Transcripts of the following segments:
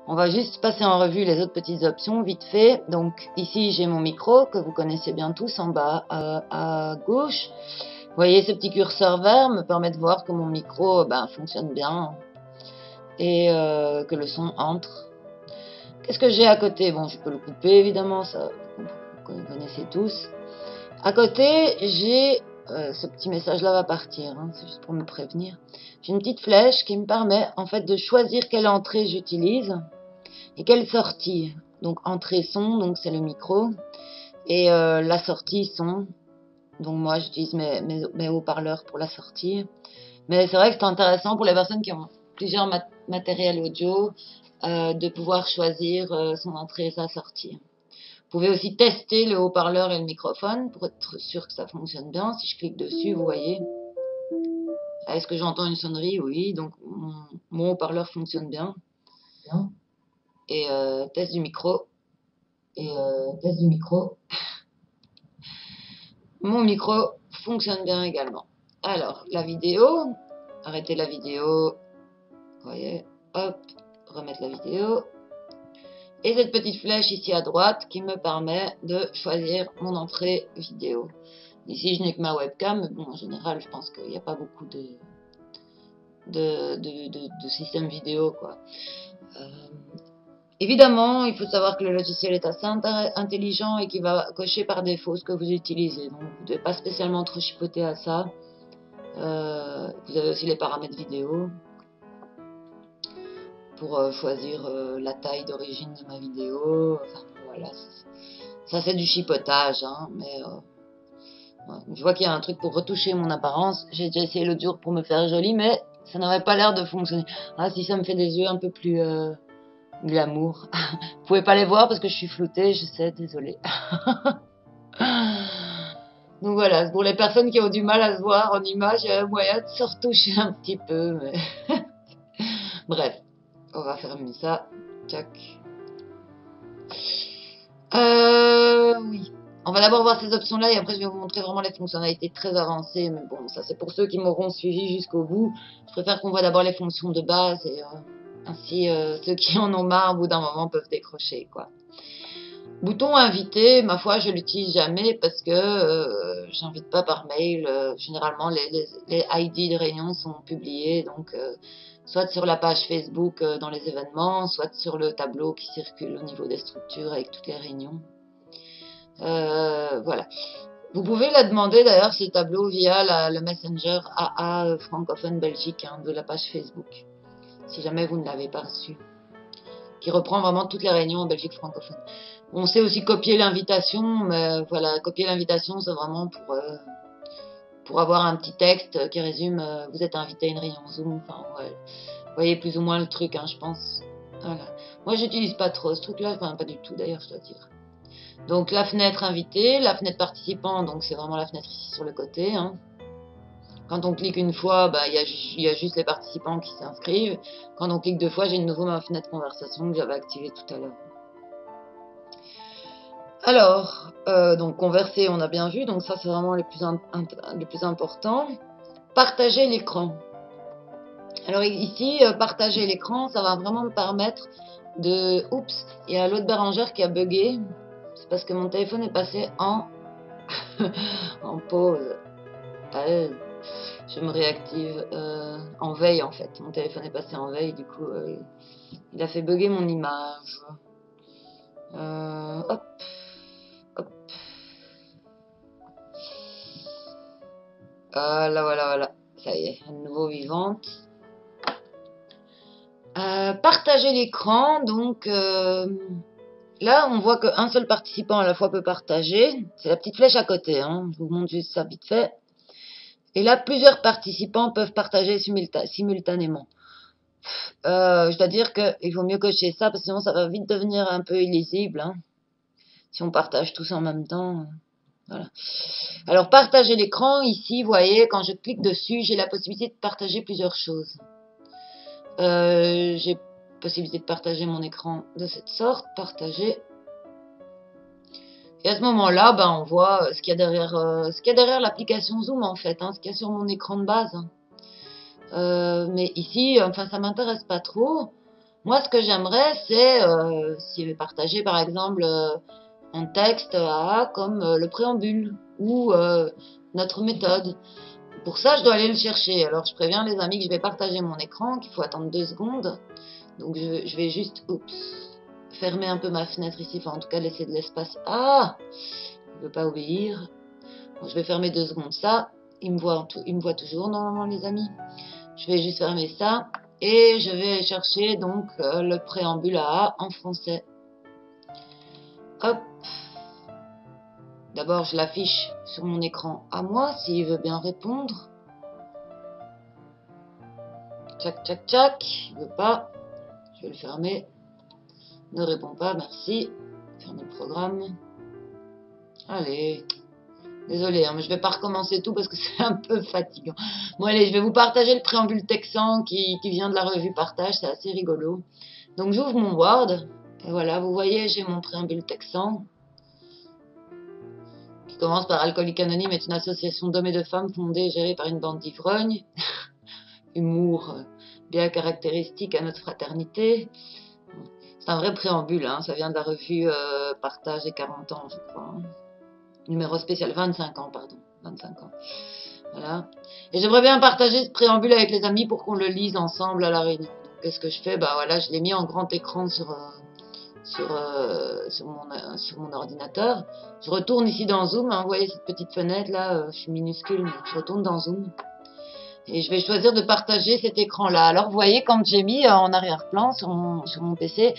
On va juste passer en revue les autres petites options vite fait. Donc ici j'ai mon micro que vous connaissez bien tous en bas à gauche. Vous voyez ce petit curseur vert me permet de voir que mon micro fonctionne bien et que le son entre. Qu'est-ce que j'ai à côté? Bon, je peux le couper évidemment, ça vous connaissez tous. À côté, j'ai ce petit message-là va partir, hein, c'est juste pour me prévenir. J'ai une petite flèche qui me permet en fait de choisir quelle entrée j'utilise et quelle sortie. Donc entrée son, donc c'est le micro, et la sortie son. Donc moi j'utilise mes haut-parleurs pour la sortie. Mais c'est vrai que c'est intéressant pour les personnes qui ont plusieurs matériels audio de pouvoir choisir son entrée et sa sortie. Vous pouvez aussi tester le haut-parleur et le microphone pour être sûr que ça fonctionne bien. Si je clique dessus, vous voyez. Est-ce que j'entends une sonnerie? Oui, donc mon haut-parleur fonctionne bien. Et test du micro. Test du micro. Mon micro fonctionne bien également. Alors, la vidéo. Arrêtez la vidéo. Vous voyez. Hop. Remettre la vidéo. Et cette petite flèche ici à droite qui me permet de choisir mon entrée vidéo. Ici, je n'ai que ma webcam, mais bon, en général, je pense qu'il n'y a pas beaucoup de système vidéo, quoi. Évidemment, il faut savoir que le logiciel est assez intelligent et qu'il va cocher par défaut ce que vous utilisez. Donc, vous ne devez pas spécialement trop chipoter à ça. Vous avez aussi les paramètres vidéo pour choisir la taille d'origine de ma vidéo. Enfin, voilà, ça c'est du chipotage, hein, mais ouais. Je vois qu'il y a un truc pour retoucher mon apparence. J'ai déjà essayé l'autre jour pour me faire jolie, mais ça n'aurait pas l'air de fonctionner. Ah, si ça me fait des yeux un peu plus glamour. Vous pouvez pas les voir parce que je suis floutée, je sais, désolée. Donc voilà, pour les personnes qui ont du mal à se voir en image, il y a moyen de se retoucher un petit peu. Mais bref, on va fermer ça. Tac. Oui. On va d'abord voir ces options-là et après je vais vous montrer vraiment les fonctionnalités très avancées. Mais bon, ça c'est pour ceux qui m'auront suivi jusqu'au bout. Je préfère qu'on voit d'abord les fonctions de base et ainsi ceux qui en ont marre au bout d'un moment peuvent décrocher, quoi. Bouton invité, ma foi, je l'utilise jamais parce que j'invite pas par mail. Généralement, les ID de réunion sont publiés, donc soit sur la page Facebook dans les événements, soit sur le tableau qui circule au niveau des structures avec toutes les réunions. Voilà. Vous pouvez la demander d'ailleurs ce tableau via le Messenger AA francophone Belgique de la page Facebook, si jamais vous ne l'avez pas reçu, qui reprend vraiment toutes les réunions en Belgique francophone. On sait aussi copier l'invitation, mais voilà, copier l'invitation, c'est vraiment pour avoir un petit texte qui résume vous êtes invité à une réunion Zoom. Enfin, ouais. Vous voyez plus ou moins le truc, hein, je pense. Voilà. Moi, j'utilise pas trop ce truc-là, enfin, pas du tout d'ailleurs, je dois dire. Donc, la fenêtre invitée, la fenêtre participant, donc c'est vraiment la fenêtre ici sur le côté. Hein. Quand on clique une fois, il y a juste les participants qui s'inscrivent. Quand on clique deux fois, j'ai de nouveau ma fenêtre conversation que j'avais activée tout à l'heure. Alors, donc converser, on a bien vu, donc ça c'est vraiment le plus important. Partager l'écran. Alors ici, partager l'écran, ça va vraiment me permettre de... Oups, il y a l'autre Bérangère qui a bugué. C'est parce que mon téléphone est passé en, en pause. Je me réactive en veille en fait. Mon téléphone est passé en veille, du coup, il a fait bugger mon image. Hop. Hop. Voilà. Ça y est, à nouveau vivante. Partager l'écran, donc là on voit qu'un seul participant à la fois peut partager. C'est la petite flèche à côté, hein. Je vous montre juste ça vite fait. Et là, plusieurs participants peuvent partager simultanément. Je dois dire qu'il vaut mieux cocher ça, parce que sinon ça va vite devenir un peu illisible. Hein. Si on partage tous en même temps. Voilà. Alors, partager l'écran, ici, vous voyez, quand je clique dessus, j'ai la possibilité de partager plusieurs choses. J'ai possibilité de partager mon écran de cette sorte, partager. Et à ce moment-là, on voit ce qu'il y a derrière l'application Zoom, en fait, hein, ce qu'il y a sur mon écran de base. Hein. Mais ici, enfin, ça m'intéresse pas trop. Moi, ce que j'aimerais, c'est si je partager, par exemple, un texte comme le préambule ou notre méthode. Pour ça, je dois aller le chercher. Alors, je préviens les amis que je vais partager mon écran, qu'il faut attendre 2 secondes. Donc, je vais juste, fermer un peu ma fenêtre ici, enfin, en tout cas, laisser de l'espace. Ah! Il ne veut pas obéir. Bon, je vais fermer 2 secondes ça. Il me voit toujours, normalement, les amis. Je vais juste fermer ça. Et je vais chercher, donc, le préambule à A en français. Hop. D'abord, je l'affiche sur mon écran à moi, s'il veut bien répondre. Tchac, tchac, tchac. Il veut pas. Je vais le fermer. Ne répond pas, merci. Fermer le programme. Allez. Désolé, hein, mais je vais pas recommencer tout parce que c'est un peu fatigant. Bon, allez, je vais vous partager le préambule texan qui vient de la revue Partage. C'est assez rigolo. Donc, j'ouvre mon Word. Et voilà, vous voyez, j'ai mon préambule texan. Qui commence par Alcoolique Anonyme est une association d'hommes et de femmes fondée et gérée par une bande d'ivrognes. Humour bien caractéristique à notre fraternité. C'est un vrai préambule, hein, ça vient de la revue Partage des 40 ans, je crois. Hein. Numéro spécial, 25 ans, pardon. 25 ans. Voilà. Et j'aimerais bien partager ce préambule avec les amis pour qu'on le lise ensemble à la réunion. Qu'est-ce que je fais? Bah voilà, je l'ai mis en grand écran sur mon ordinateur. Je retourne ici dans Zoom, hein, vous voyez cette petite fenêtre là, je suis minuscule, mais je retourne dans Zoom. Et je vais choisir de partager cet écran-là. Alors, vous voyez, quand j'ai mis en arrière-plan sur mon PC,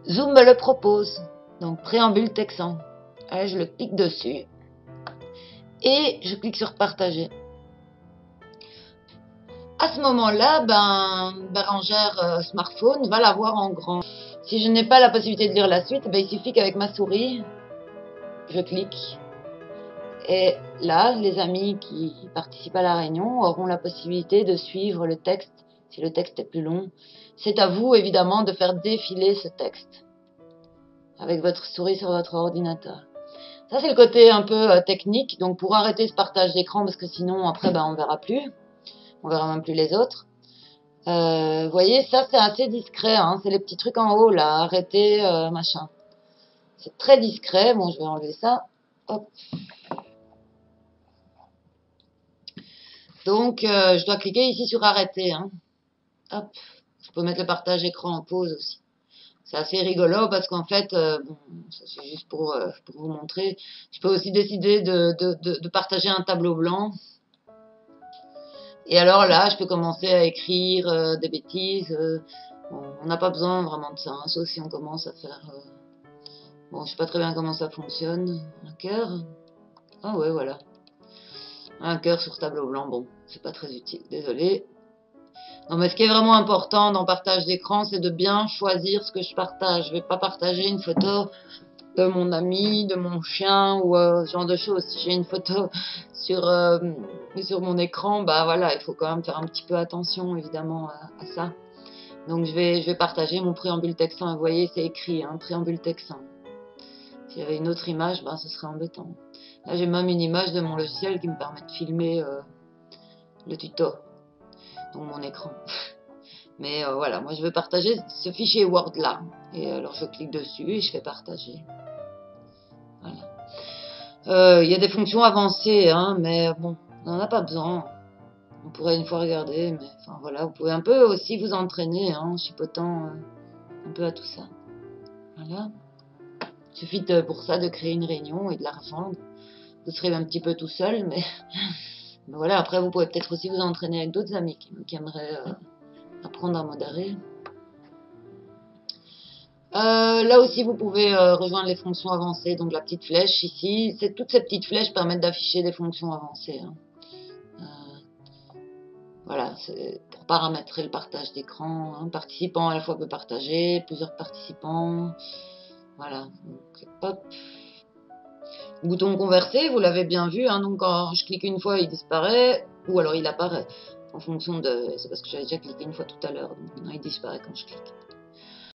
Zoom me le propose. Donc, préambule texan. Allez, je le clique dessus. Et je clique sur partager. À ce moment-là, Bérangère Smartphone va la voir en grand. Si je n'ai pas la possibilité de lire la suite, il suffit qu'avec ma souris, je clique. Et là, les amis qui participent à la réunion auront la possibilité de suivre le texte, si le texte est plus long. C'est à vous, évidemment, de faire défiler ce texte avec votre souris sur votre ordinateur. Ça, c'est le côté un peu technique. Donc, pour arrêter ce partage d'écran, parce que sinon, après, on ne verra plus. On verra même plus les autres. Vous voyez, ça, c'est assez discret. Hein. C'est les petits trucs en haut, là. Arrêter, machin. C'est très discret. Bon, je vais enlever ça. Hop. Donc, je dois cliquer ici sur arrêter. Hein. Hop. Je peux mettre le partage écran en pause aussi. C'est assez rigolo parce qu'en fait, c'est juste pour vous montrer. Je peux aussi décider de partager un tableau blanc. Et alors là, je peux commencer à écrire des bêtises. On n'a pas besoin vraiment de ça, hein, sauf si on commence à faire... Bon, je sais pas très bien comment ça fonctionne. Un cœur. Ah ouais, voilà. Un cœur sur tableau blanc, bon, c'est pas très utile, désolé. Non, mais ce qui est vraiment important dans le partage d'écran, c'est de bien choisir ce que je partage. Je vais pas partager une photo de mon ami, de mon chien ou ce genre de choses. Si j'ai une photo sur mon écran, voilà, il faut quand même faire un petit peu attention, évidemment, à ça. Donc, je vais partager mon préambule texan. Vous voyez, c'est écrit, hein, préambule texan. S'il y avait une autre image, ce serait embêtant. Là, j'ai même une image de mon logiciel qui me permet de filmer le tuto, donc mon écran. Mais voilà, moi je veux partager ce fichier Word là. Et alors je clique dessus et je fais partager. Voilà. Il y a des fonctions avancées, hein, mais bon, on n'en a pas besoin. On pourrait une fois regarder, mais enfin voilà, vous pouvez un peu aussi vous entraîner hein, en chipotant un peu à tout ça. Voilà. Il suffit pour ça de créer une réunion et de la rejoindre. Vous serez un petit peu tout seul, mais voilà, après vous pouvez peut-être aussi vous entraîner avec d'autres amis qui aimeraient apprendre à modérer. Là aussi vous pouvez rejoindre les fonctions avancées, donc la petite flèche ici, toutes ces petites flèches permettent d'afficher des fonctions avancées. Hein. Voilà, c'est pour paramétrer le partage d'écran. Un participant à la fois peut partager, plusieurs participants. Voilà, donc hop. Le bouton converser, vous l'avez bien vu, hein, donc quand je clique une fois, il disparaît, ou alors il apparaît, en fonction de... C'est parce que j'avais déjà cliqué une fois tout à l'heure, donc maintenant il disparaît quand je clique.